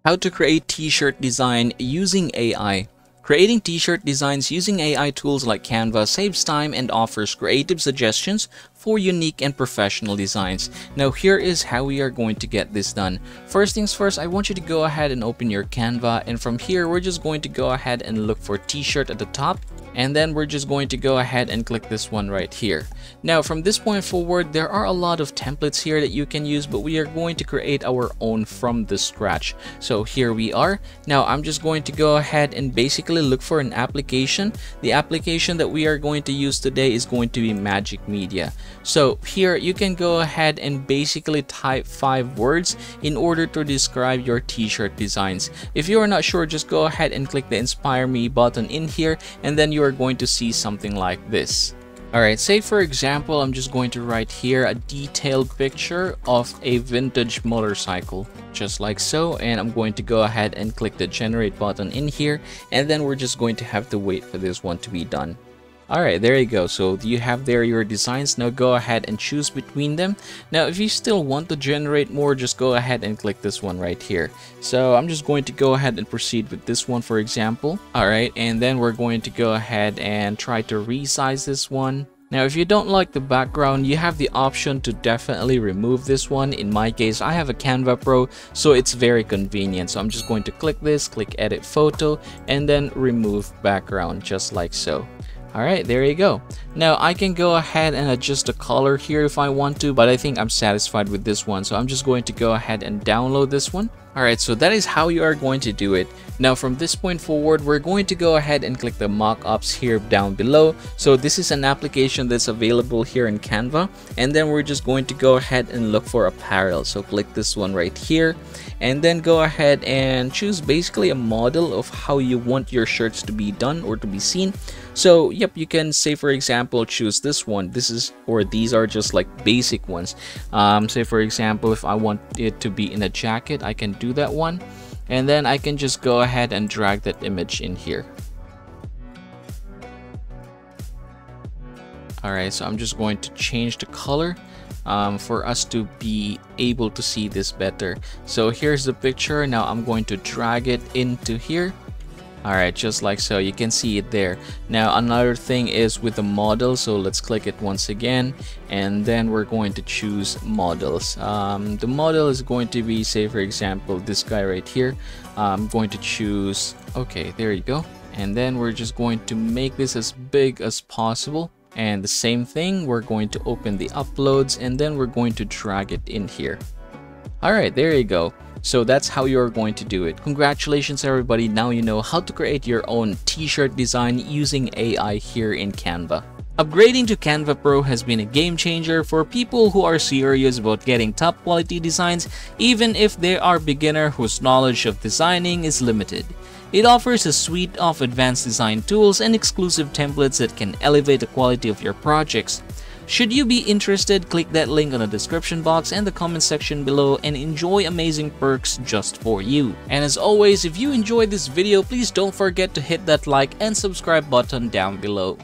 How to create t-shirt design using AI. Creating t-shirt designs using AI tools like Canva saves time and offers creative suggestions for unique and professional designs. Now here is how we are going to get this done. First things first, I want you to go ahead and open your Canva, and from here we're just going to go ahead and look for t-shirt at the top. And then we're just going to go ahead and click this one right here. Now from this point forward, there are a lot of templates here that you can use, but we are going to create our own from the scratch. So here we are. Now I'm just going to go ahead and basically look for an application. The application that we are going to use today is going to be Magic Media. So here you can go ahead and basically type 5 words in order to describe your t-shirt designs. If you are not sure, just go ahead and click the Inspire Me button in here, and then you are going to see something like this. Alright, say for example, I'm just going to write here a detailed picture of a vintage motorcycle, just like so, and I'm going to go ahead and click the generate button in here, and then we're just going to have to wait for this one to be done. Alright, there you go. So you have there your designs. Now go ahead and choose between them. Now if you still want to generate more, just go ahead and click this one right here. So I'm just going to go ahead and proceed with this one, for example. Alright, and then we're going to go ahead and try to resize this one. Now if you don't like the background, you have the option to definitely remove this one. In my case, I have a Canva Pro, so it's very convenient. So I'm just going to click this, click edit photo, and then remove background, just like so. Alright, there you go. Now I can go ahead and adjust the color here if I want to, but I think I'm satisfied with this one, so I'm just going to go ahead and download this one. Alright, so that is how you are going to do it. Now from this point forward, we're going to go ahead and click the mock-ups here down below. So this is an application that's available here in Canva, and then we're just going to go ahead and look for apparel. So click this one right here, and then go ahead and choose basically a model of how you want your shirts to be done or to be seen. So yep, you can say for example choose this one. These are just like basic ones. Say for example, if I want it to be in a jacket, I can do that one, and then I can just go ahead and drag that image in here. Alright, so I'm just going to change the color for us to be able to see this better. So here's the picture. Now I'm going to drag it into here. Alright, just like so, you can see it there. Now another thing is with the model, so let's click it once again, and then we're going to choose models. The model is going to be, say for example, this guy right here. I'm going to choose, okay, there you go, and then we're just going to make this as big as possible. And the same thing, we're going to open the uploads, and then we're going to drag it in here. Alright, there you go. So that's how you're going to do it. Congratulations everybody, now you know how to create your own t-shirt design using AI here in Canva. Upgrading to Canva Pro has been a game changer for people who are serious about getting top quality designs, even if they are beginner whose knowledge of designing is limited. It offers a suite of advanced design tools and exclusive templates that can elevate the quality of your projects. Should you be interested, click that link on the description box and the comment section below and enjoy amazing perks just for you. And as always, if you enjoyed this video, please don't forget to hit that like and subscribe button down below.